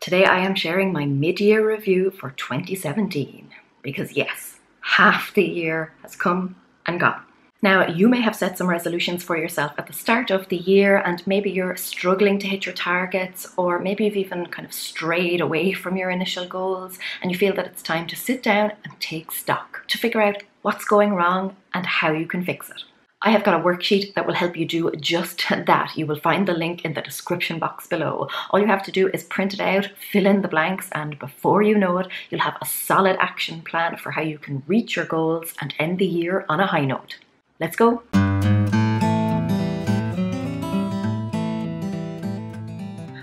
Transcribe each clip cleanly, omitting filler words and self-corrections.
Today I am sharing my mid-year review for 2017 because yes, half the year has come and gone. Now, you may have set some resolutions for yourself at the start of the year and maybe you're struggling to hit your targets, or maybe you've even kind of strayed away from your initial goals and you feel that it's time to sit down and take stock to figure out what's going wrong and how you can fix it. I have got a worksheet that will help you do just that. You will find the link in the description box below. All you have to do is print it out, fill in the blanks, and before you know it, you'll have a solid action plan for how you can reach your goals and end the year on a high note. Let's go.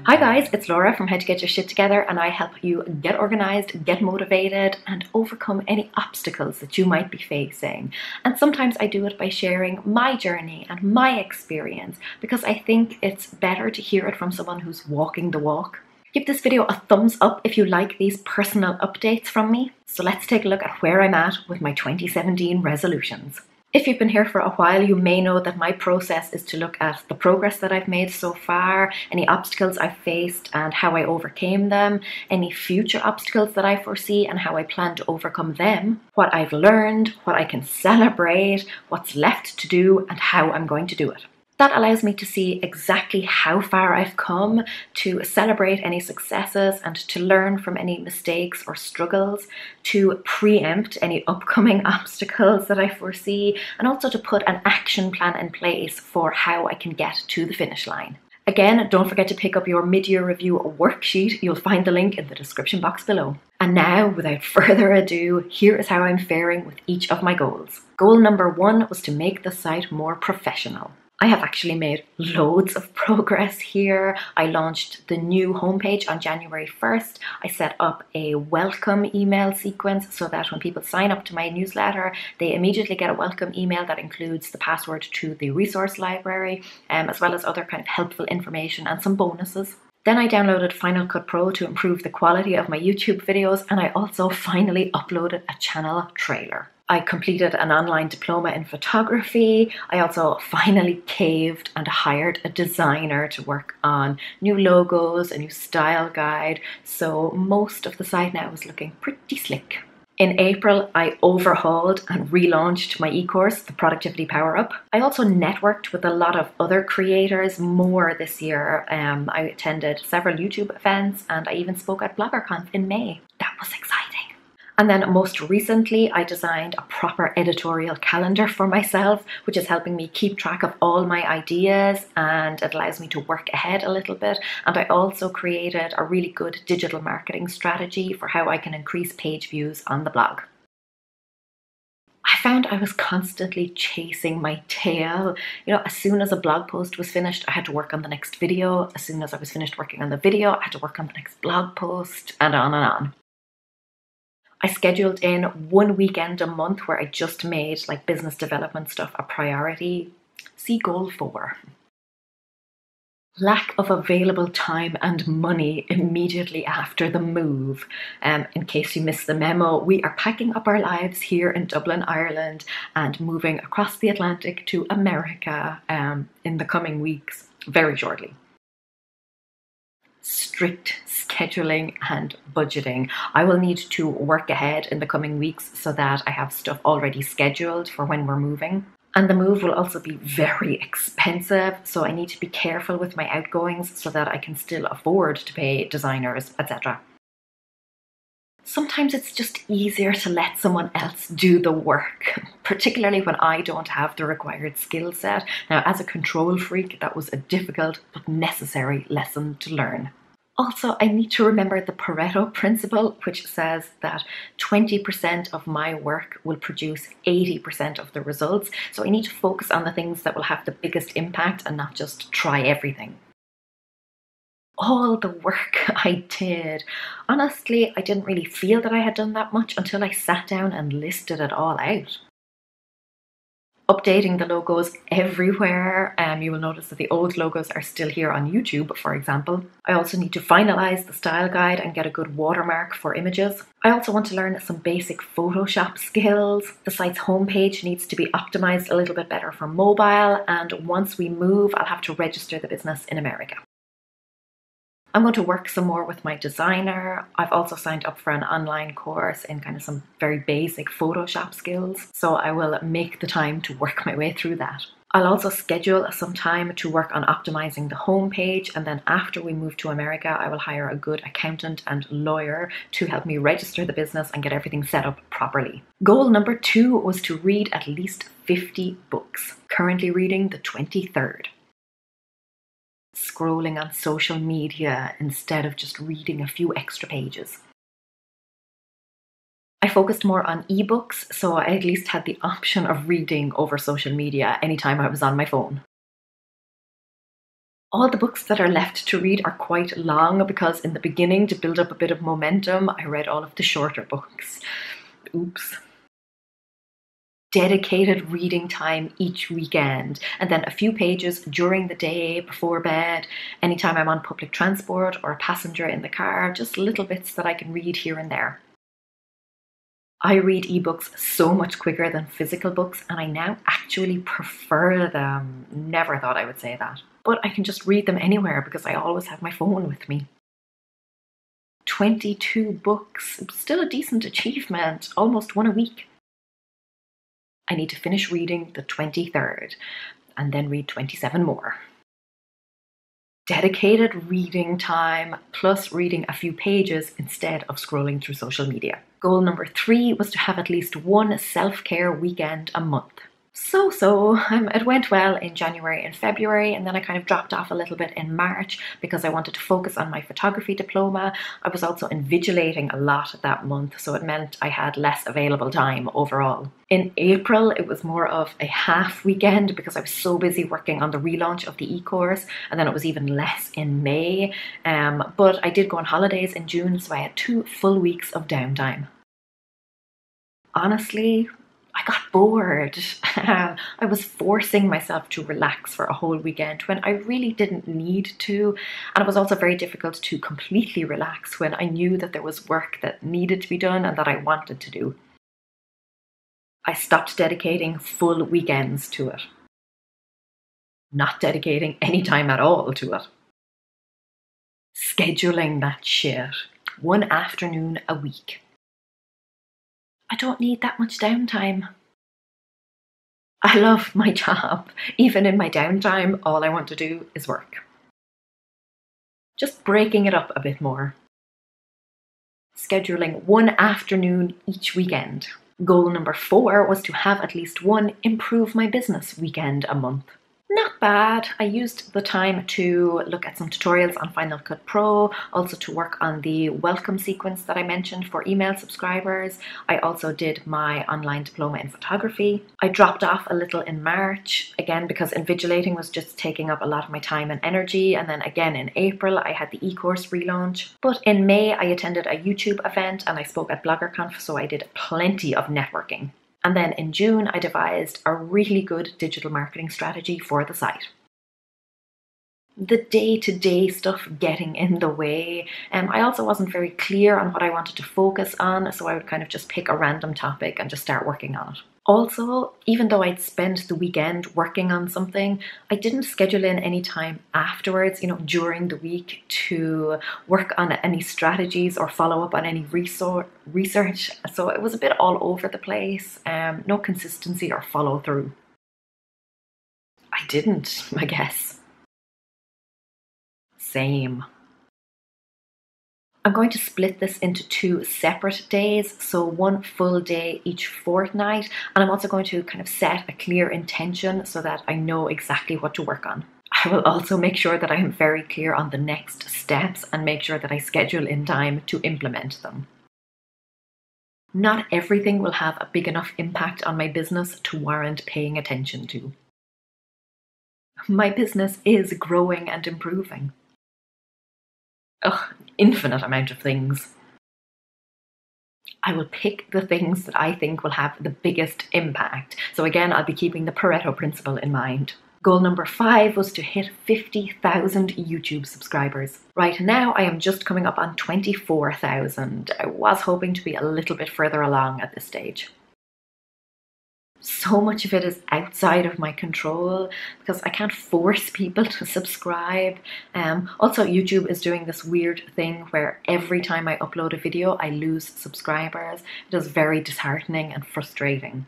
Hi guys, it's Laura from How to Get Your Shit Together, and I help you get organized, get motivated, and overcome any obstacles that you might be facing. And sometimes I do it by sharing my journey and my experience because I think it's better to hear it from someone who's walking the walk. Give this video a thumbs up if you like these personal updates from me. So let's take a look at where I'm at with my 2017 resolutions. If you've been here for a while, you may know that my process is to look at the progress that I've made so far, any obstacles I've faced and how I overcame them, any future obstacles that I foresee and how I plan to overcome them, what I've learned, what I can celebrate, what's left to do, and how I'm going to do it. That allows me to see exactly how far I've come, to celebrate any successes and to learn from any mistakes or struggles, to preempt any upcoming obstacles that I foresee, and also to put an action plan in place for how I can get to the finish line. Again, don't forget to pick up your mid-year review worksheet. You'll find the link in the description box below. And now, without further ado, here is how I'm faring with each of my goals. Goal number 1 was to make the site more professional. I have actually made loads of progress here. I launched the new homepage on January 1st. I set up a welcome email sequence so that when people sign up to my newsletter, they immediately get a welcome email that includes the password to the resource library, as well as other kind of helpful information and some bonuses. Then I downloaded Final Cut Pro to improve the quality of my YouTube videos, and I also finally uploaded a channel trailer. I completed an online diploma in photography. I also finally caved and hired a designer to work on new logos, a new style guide, so most of the site now is looking pretty slick. In April, I overhauled and relaunched my e-course, The Productivity Power Up. I also networked with a lot of other creators more this year. I attended several YouTube events and I even spoke at BloggerConf in May. That was exciting. And then most recently, I designed a proper editorial calendar for myself, which is helping me keep track of all my ideas and it allows me to work ahead a little bit. And I also created a really good digital marketing strategy for how I can increase page views on the blog. I found I was constantly chasing my tail. As soon as a blog post was finished, I had to work on the next video. As soon as I was finished working on the video, I had to work on the next blog post, and on and on. I scheduled in one weekend a month where I just made business development stuff a priority. See goal 4. Lack of available time and money immediately after the move. In case you missed the memo, we are packing up our lives here in Dublin, Ireland and moving across the Atlantic to America in the coming weeks, very shortly. Strict scheduling and budgeting. I will need to work ahead in the coming weeks so that I have stuff already scheduled for when we're moving. And the move will also be very expensive, so I need to be careful with my outgoings so that I can still afford to pay designers, etc. Sometimes it's just easier to let someone else do the work, particularly when I don't have the required skill set. Now, as a control freak, that was a difficult but necessary lesson to learn. Also, I need to remember the Pareto principle, which says that 20% of my work will produce 80% of the results. So I need to focus on the things that will have the biggest impact and not just try everything. All the work I did. Honestly, I didn't really feel that I had done that much until I sat down and listed it all out. Updating the logos everywhere. You will notice that the old logos are still here on YouTube, for example. I also need to finalize the style guide and get a good watermark for images. I also want to learn some basic Photoshop skills. The site's homepage needs to be optimized a little bit better for mobile, and once we move, I'll have to register the business in America. I'm going to work some more with my designer. I've also signed up for an online course in kind of some very basic Photoshop skills, so I will make the time to work my way through that. I'll also schedule some time to work on optimizing the homepage, and then after we move to America, I will hire a good accountant and lawyer to help me register the business and get everything set up properly. Goal number 2 was to read at least 50 books. Currently reading the 23rd. Scrolling on social media instead of just reading a few extra pages. I focused more on ebooks, so I at least had the option of reading over social media anytime I was on my phone. All the books that are left to read are quite long because in the beginning, to build up a bit of momentum, I read all of the shorter books. Oops. Dedicated reading time each weekend, and then a few pages during the day before bed, anytime I'm on public transport or a passenger in the car, just little bits that I can read here and there. I read ebooks so much quicker than physical books, and I now actually prefer them. Never thought I would say that. But I can just read them anywhere because I always have my phone with me. 22 books, still a decent achievement, almost one a week. I need to finish reading the 23rd and then read 27 more. Dedicated reading time plus reading a few pages instead of scrolling through social media. Goal number 3 was to have at least one self-care weekend a month. It went well in January and February, and then I kind of dropped off a little bit in March because I wanted to focus on my photography diploma. I was also invigilating a lot that month, so it meant I had less available time overall. In April, it was more of a half weekend because I was so busy working on the relaunch of the e-course, and then it was even less in May. But I did go on holidays in June, so I had 2 full weeks of downtime. Honestly, I got bored. I was forcing myself to relax for a whole weekend when I really didn't need to. And it was also very difficult to completely relax when I knew that there was work that needed to be done and that I wanted to do. I stopped dedicating full weekends to it. Not dedicating any time at all to it. Scheduling that shit. 1 afternoon a week. I don't need that much downtime. I love my job. Even in my downtime, all I want to do is work. Just breaking it up a bit more. Scheduling 1 afternoon each weekend. Goal number 4 was to have at least one improve my business weekend a month. Not bad. I used the time to look at some tutorials on Final Cut Pro, also to work on the welcome sequence that I mentioned for email subscribers. I also did my online diploma in photography. I dropped off a little in March, again because invigilating was just taking up a lot of my time and energy, and then again in April I had the e-course relaunch. But in May I attended a YouTube event and I spoke at BloggerConf, so I did plenty of networking. And then in June, I devised a really good digital marketing strategy for the site. The day-to-day stuff getting in the way. I also wasn't very clear on what I wanted to focus on, so I would kind of just pick a random topic and just start working on it. Also, even though I'd spent the weekend working on something, I didn't schedule in any time afterwards, during the week to work on any strategies or follow up on any research. So it was a bit all over the place, no consistency or follow through. I didn't, I guess. Same. I'm going to split this into 2 separate days, so 1 full day each fortnight, and I'm also going to kind of set a clear intention so that I know exactly what to work on. I will also make sure that I am very clear on the next steps and make sure that I schedule in time to implement them. Not everything will have a big enough impact on my business to warrant paying attention to. My business is growing and improving. Infinite amount of things. I will pick the things that I think will have the biggest impact. So again, I'll be keeping the Pareto principle in mind. Goal number 5 was to hit 50,000 YouTube subscribers. Right now, I am just coming up on 24,000. I was hoping to be a little bit further along at this stage. So much of it is outside of my control because I can't force people to subscribe. Also, YouTube is doing this weird thing where every time I upload a video, I lose subscribers. It is very disheartening and frustrating.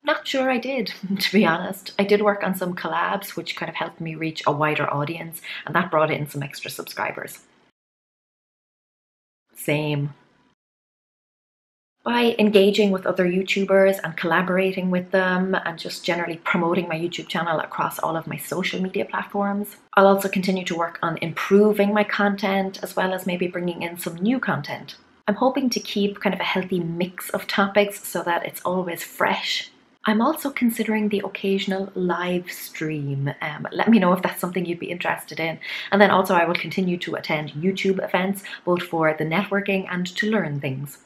Not sure I did, to be honest. I did work on some collabs, which kind of helped me reach a wider audience, and that brought in some extra subscribers. Same. By engaging with other YouTubers and collaborating with them and just generally promoting my YouTube channel across all of my social media platforms. I'll also continue to work on improving my content as well as maybe bringing in some new content. I'm hoping to keep kind of a healthy mix of topics so that it's always fresh. I'm also considering the occasional live stream. Let me know if that's something you'd be interested in. And then also I will continue to attend YouTube events, both for the networking and to learn things.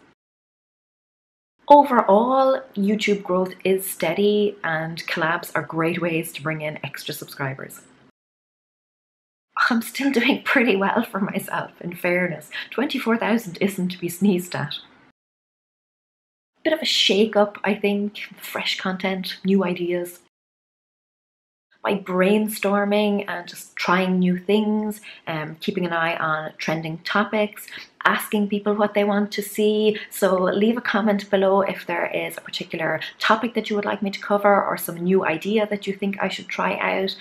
Overall, YouTube growth is steady and collabs are great ways to bring in extra subscribers. I'm still doing pretty well for myself, in fairness. 24,000 isn't to be sneezed at. Bit of a shake-up, I think. Fresh content, new ideas. By brainstorming and just trying new things, keeping an eye on trending topics, asking people what they want to see. So leave a comment below if there is a particular topic that you would like me to cover or some new idea that you think I should try out,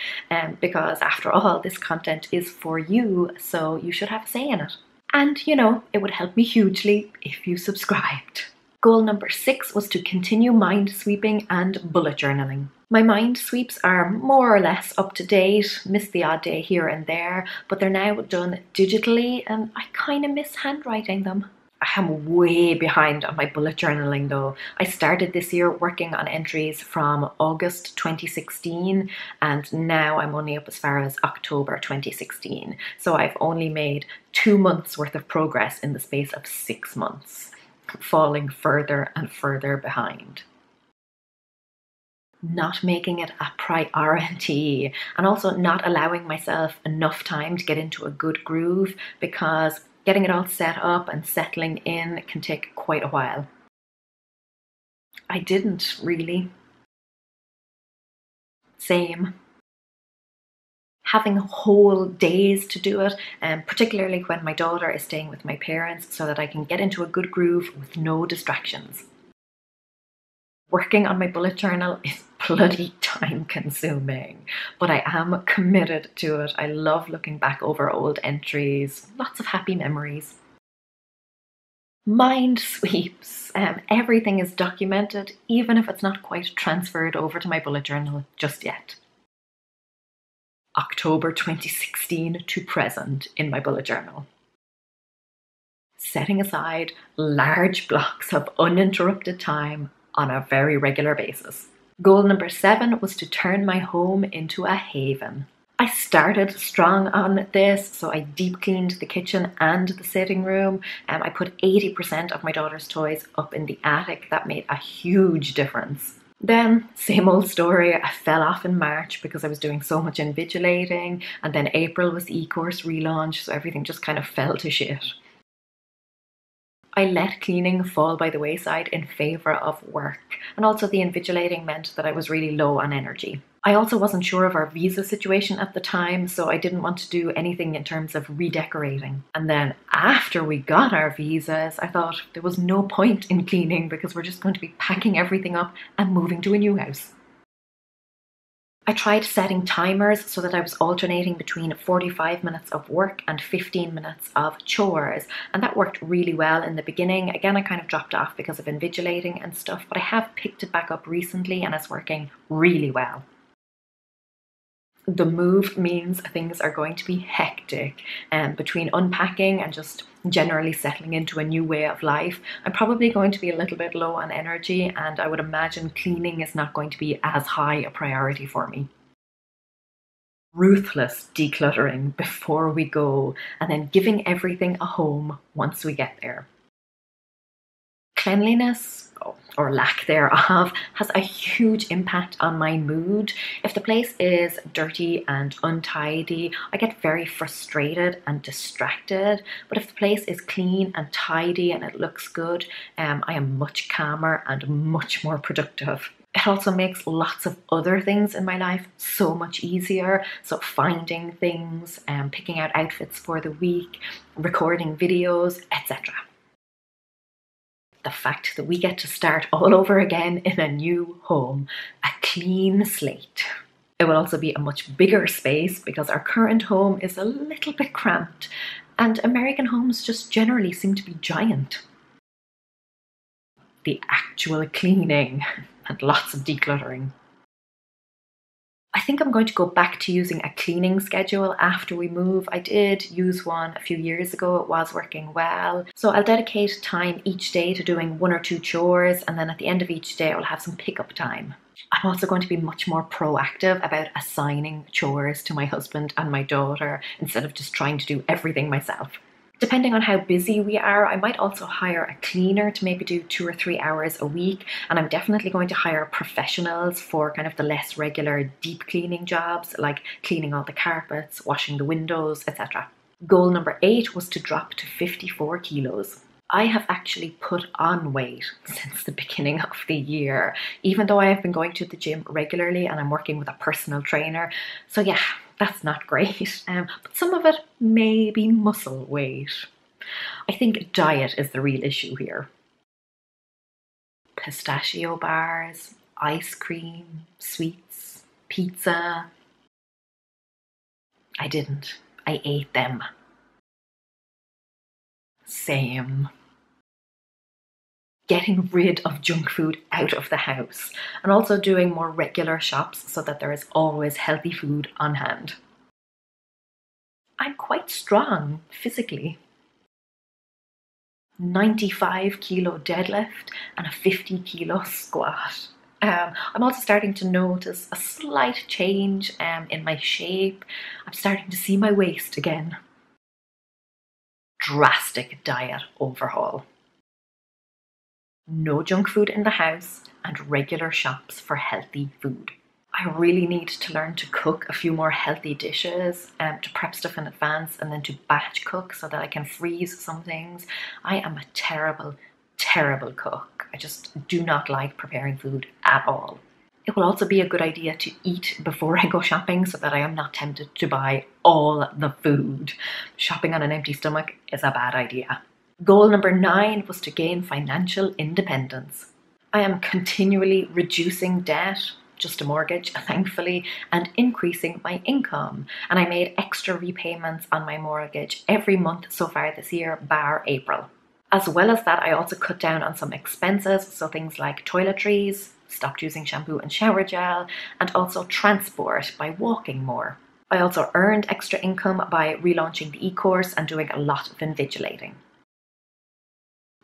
because after all, this content is for you, so you should have a say in it. And you know, it would help me hugely if you subscribed. Goal number 6 was to continue mind sweeping and bullet journaling. My mind sweeps are more or less up to date, miss the odd day here and there, but they're now done digitally and I kind of miss handwriting them. I am way behind on my bullet journaling though. I started this year working on entries from August 2016 and now I'm only up as far as October 2016. So I've only made 2 months worth of progress in the space of 6 months, falling further and further behind. Not making it a priority and also not allowing myself enough time to get into a good groove because getting it all set up and settling in can take quite a while. I didn't really. Same. Having whole days to do it, and particularly when my daughter is staying with my parents so that I can get into a good groove with no distractions. Working on my bullet journal is bloody time consuming, but I am committed to it. I love looking back over old entries, lots of happy memories. Mind sweeps. Everything is documented, even if it's not quite transferred over to my bullet journal just yet. October 2016 to present in my bullet journal. Setting aside large blocks of uninterrupted time on a very regular basis. Goal number 7 was to turn my home into a haven. I started strong on this, so I deep cleaned the kitchen and the sitting room. I put 80% of my daughter's toys up in the attic. That made a huge difference. Then, same old story, I fell off in March because I was doing so much invigilating, and then April was the e-course relaunch, so everything just kind of fell to shit. I let cleaning fall by the wayside in favour of work, and also the invigilating meant that I was really low on energy. I also wasn't sure of our visa situation at the time, so I didn't want to do anything in terms of redecorating. And then after we got our visas, I thought there was no point in cleaning because we're just going to be packing everything up and moving to a new house. I tried setting timers so that I was alternating between 45 minutes of work and 15 minutes of chores, and that worked really well in the beginning. Again, I kind of dropped off because of invigilating and stuff, but I have picked it back up recently and it's working really well. The move means things are going to be hectic, and between unpacking and just generally settling into a new way of life, I'm probably going to be a little bit low on energy, and I would imagine cleaning is not going to be as high a priority for me. Ruthless decluttering before we go, and then giving everything a home once we get there. Cleanliness, or lack thereof, has a huge impact on my mood. If the place is dirty and untidy, I get very frustrated and distracted. But if the place is clean and tidy and it looks good, I am much calmer and much more productive. It also makes lots of other things in my life so much easier. So finding things, picking out outfits for the week, recording videos, etc. The fact that we get to start all over again in a new home, a clean slate. It will also be a much bigger space because our current home is a little bit cramped, and American homes just generally seem to be giant. The actual cleaning and lots of decluttering. I think I'm going to go back to using a cleaning schedule after we move. I did use one a few years ago. It was working well. So I'll dedicate time each day to doing 1 or 2 chores, and then at the end of each day I'll have some pickup time. I'm also going to be much more proactive about assigning chores to my husband and my daughter instead of just trying to do everything myself. Depending on how busy we are, I might also hire a cleaner to maybe do 2 or 3 hours a week. And I'm definitely going to hire professionals for kind of the less regular deep cleaning jobs, like cleaning all the carpets, washing the windows, etc. Goal number 8 was to drop to 54 kilos. I have actually put on weight since the beginning of the year, even though I have been going to the gym regularly and I'm working with a personal trainer. So yeah, that's not great. But some of it may be muscle weight. I think diet is the real issue here. Pistachio bars, ice cream, sweets, pizza. I didn't. I ate them. Same. Getting rid of junk food out of the house, and also doing more regular shops so that there is always healthy food on hand. I'm quite strong physically. 95 kilo deadlift and a 50 kilo squat. I'm also starting to notice a slight change in my shape. I'm starting to see my waist again. Drastic diet overhaul. No junk food in the house and regular shops for healthy food. I really need to learn to cook a few more healthy dishes, to prep stuff in advance and then to batch cook so that I can freeze some things. I am a terrible, terrible cook. I just do not like preparing food at all. It will also be a good idea to eat before I go shopping so that I am not tempted to buy all the food. Shopping on an empty stomach is a bad idea. Goal number 9 was to gain financial independence. I am continually reducing debt, just a mortgage, thankfully, and increasing my income. And I made extra repayments on my mortgage every month so far this year, bar April. As well as that, I also cut down on some expenses, so things like toiletries, stopped using shampoo and shower gel, and also transport by walking more. I also earned extra income by relaunching the e-course and doing a lot of invigilating.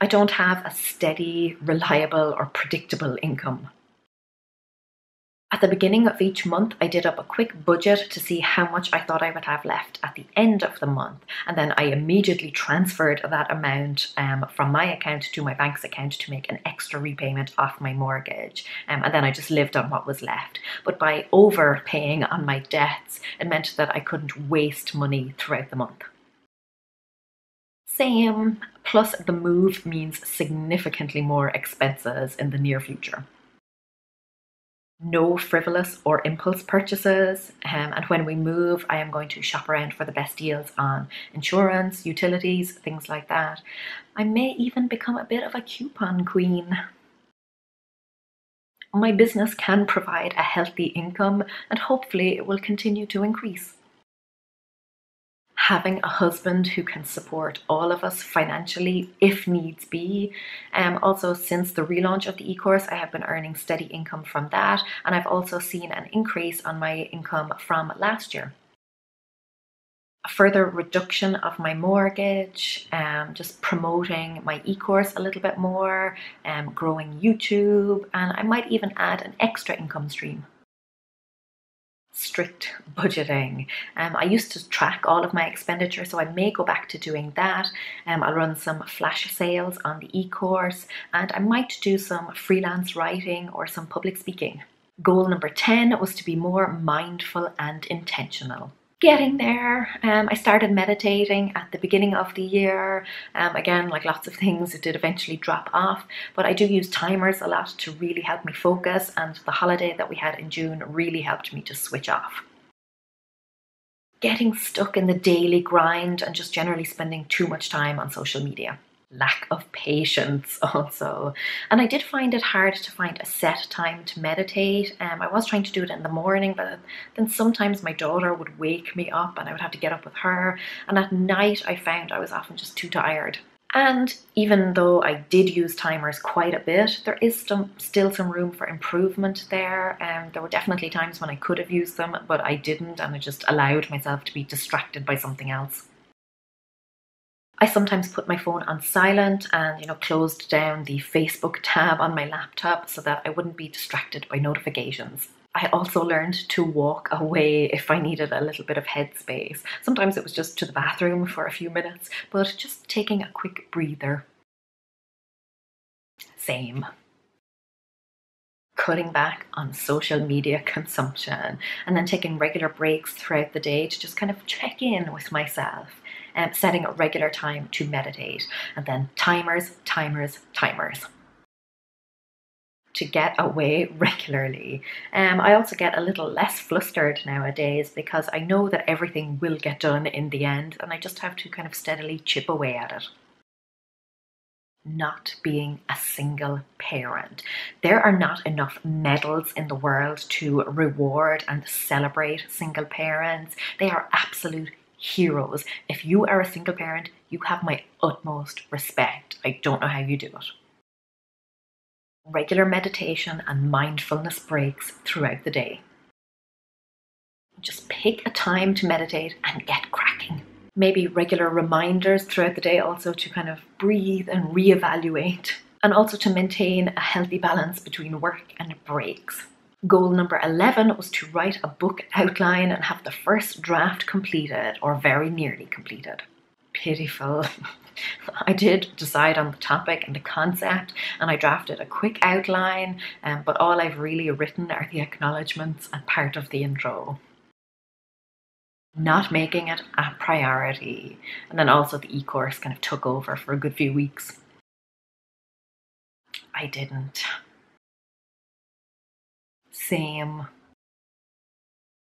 I don't have a steady, reliable, or predictable income. At the beginning of each month, I did up a quick budget to see how much I thought I would have left at the end of the month. And then I immediately transferred that amount from my account to my bank's account to make an extra repayment off my mortgage. And then I just lived on what was left. But by overpaying on my debts, it meant that I couldn't waste money throughout the month. Same, plus the move means significantly more expenses in the near future. No frivolous or impulse purchases, and when we move I am going to shop around for the best deals on insurance, utilities, things like that. I may even become a bit of a coupon queen. My business can provide a healthy income and hopefully it will continue to increase. Having a husband who can support all of us financially if needs be. Also, since the relaunch of the e-course, I have been earning steady income from that, and I've also seen an increase on my income from last year. A further reduction of my mortgage, just promoting my e-course a little bit more, growing YouTube, and I might even add an extra income stream. strict budgeting. I used to track all of my expenditure, so I may go back to doing that. I'll run some flash sales on the e-course, and I might do some freelance writing or some public speaking. Goal number 10 was to be more mindful and intentional. Getting there. I started meditating at the beginning of the year. Again, like lots of things, it did eventually drop off, but I do use timers a lot to really help me focus, and the holiday that we had in June really helped me to switch off. Getting stuck in the daily grind and just generally spending too much time on social media. Lack of patience also. And I did find it hard to find a set time to meditate. I was trying to do it in the morning, but then sometimes my daughter would wake me up and I would have to get up with her. And at night I found I was often just too tired. And even though I did use timers quite a bit, there is still some room for improvement there. There were definitely times when I could have used them, but I didn't, and I just allowed myself to be distracted by something else. I sometimes put my phone on silent and, closed down the Facebook tab on my laptop so that I wouldn't be distracted by notifications. I also learned to walk away if I needed a little bit of headspace. Sometimes it was just to the bathroom for a few minutes, but just taking a quick breather. Same. Cutting back on social media consumption and then taking regular breaks throughout the day to just kind of check in with myself. Setting a regular time to meditate, and then timers to get away regularly. I also get a little less flustered nowadays because I know that everything will get done in the end, and I just have to kind of steadily chip away at it. Not being a single parent. There are not enough medals in the world to reward and celebrate single parents. They are absolute heroes. If you are a single parent, you have my utmost respect. I don't know how you do it. Regular meditation and mindfulness breaks throughout the day. Just pick a time to meditate and get cracking. Maybe regular reminders throughout the day also to kind of breathe and reevaluate, and also to maintain a healthy balance between work and breaks. Goal number 11 was to write a book outline and have the first draft completed, or very nearly completed. Pitiful. I did decide on the topic and the concept, and I drafted a quick outline, but all I've really written are the acknowledgements and part of the intro. Not making it a priority. And then also the e-course kind of took over for a good few weeks. I didn't. Same.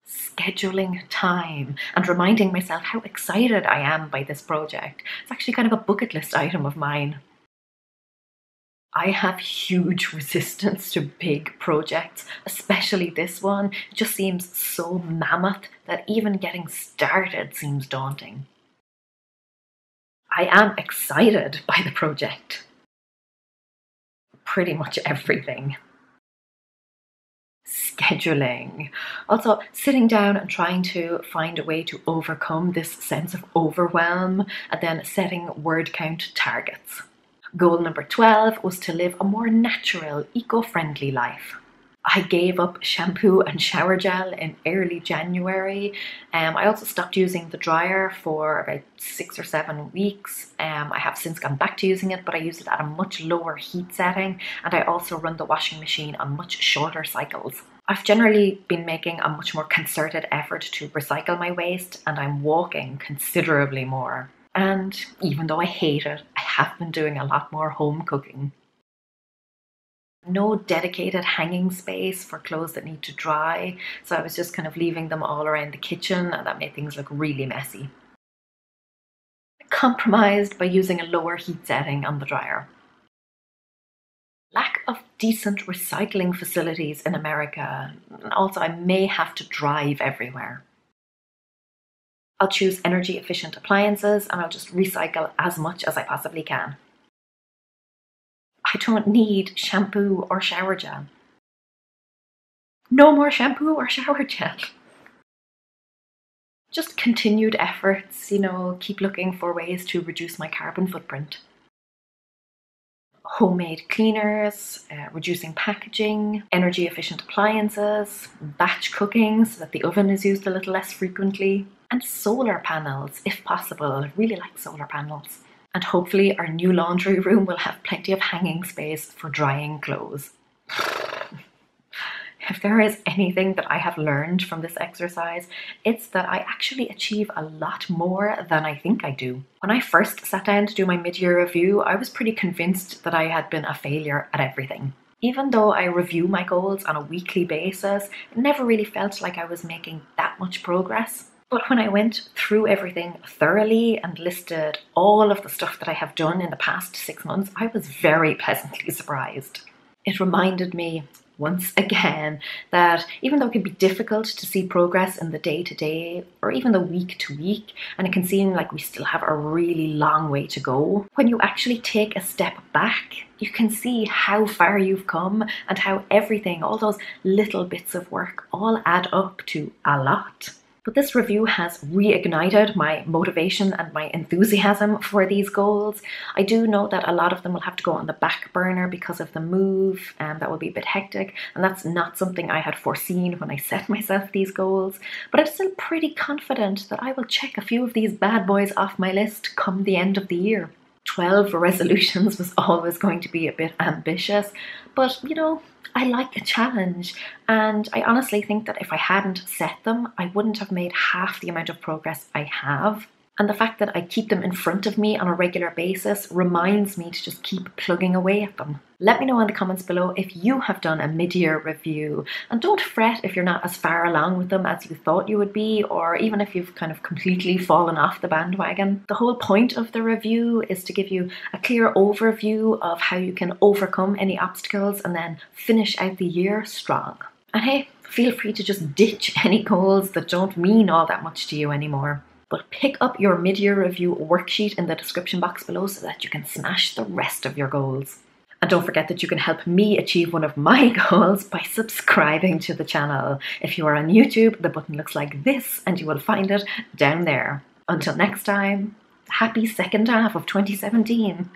Scheduling time and reminding myself how excited I am by this project. It's actually kind of a bucket list item of mine. I have huge resistance to big projects, especially this one. It just seems so mammoth that even getting started seems daunting. I am excited by the project. Pretty much everything. Scheduling. Also, sitting down and trying to find a way to overcome this sense of overwhelm, and then setting word count targets. Goal number 12 was to live a more natural, eco-friendly life. I gave up shampoo and shower gel in early January. I also stopped using the dryer for about 6 or 7 weeks. I have since gone back to using it, but I use it at a much lower heat setting, and I also run the washing machine on much shorter cycles. I've generally been making a much more concerted effort to recycle my waste, and I'm walking considerably more. And even though I hate it, I have been doing a lot more home cooking. No dedicated hanging space for clothes that need to dry, so I was just kind of leaving them all around the kitchen, and that made things look really messy. I compromised by using a lower heat setting on the dryer. Lack of decent recycling facilities in America, and also I may have to drive everywhere. I'll choose energy efficient appliances and I'll just recycle as much as I possibly can. I don't need shampoo or shower gel. No more shampoo or shower gel. Just continued efforts, keep looking for ways to reduce my carbon footprint. homemade cleaners, reducing packaging, energy efficient appliances, batch cooking so that the oven is used a little less frequently, and solar panels if possible. I really like solar panels. And hopefully our new laundry room will have plenty of hanging space for drying clothes. If there is anything that I have learned from this exercise, it's that I actually achieve a lot more than I think I do. When I first sat down to do my mid-year review, I was pretty convinced that I had been a failure at everything. Even though I review my goals on a weekly basis, it never really felt like I was making that much progress. But when I went through everything thoroughly and listed all of the stuff that I have done in the past 6 months, I was very pleasantly surprised. It reminded me once again that even though it can be difficult to see progress in the day-to-day or even the week-to-week, and it can seem like we still have a really long way to go, when you actually take a step back, you can see how far you've come and how everything, all those little bits of work, all add up to a lot. But this review has reignited my motivation and my enthusiasm for these goals. I do know that a lot of them will have to go on the back burner because of the move, and that will be a bit hectic, and that's not something I had foreseen when I set myself these goals. But I'm still pretty confident that I will check a few of these bad boys off my list come the end of the year. 12 resolutions was always going to be a bit ambitious, but you know, I like a challenge, and I honestly think that if I hadn't set them, I wouldn't have made half the amount of progress I have. And the fact that I keep them in front of me on a regular basis reminds me to just keep plugging away at them. Let me know in the comments below if you have done a mid-year review, and don't fret if you're not as far along with them as you thought you would be, or even if you've kind of completely fallen off the bandwagon. The whole point of the review is to give you a clear overview of how you can overcome any obstacles and then finish out the year strong. And hey, feel free to just ditch any goals that don't mean all that much to you anymore. But pick up your mid-year review worksheet in the description box below so that you can smash the rest of your goals. And don't forget that you can help me achieve one of my goals by subscribing to the channel. If you are on YouTube, the button looks like this and you will find it down there. Until next time, happy second half of 2017.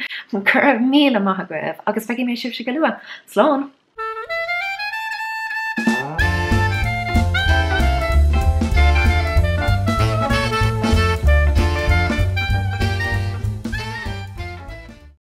Cur míle maith agaibh, agus feicim mé sibh go luath. Slán!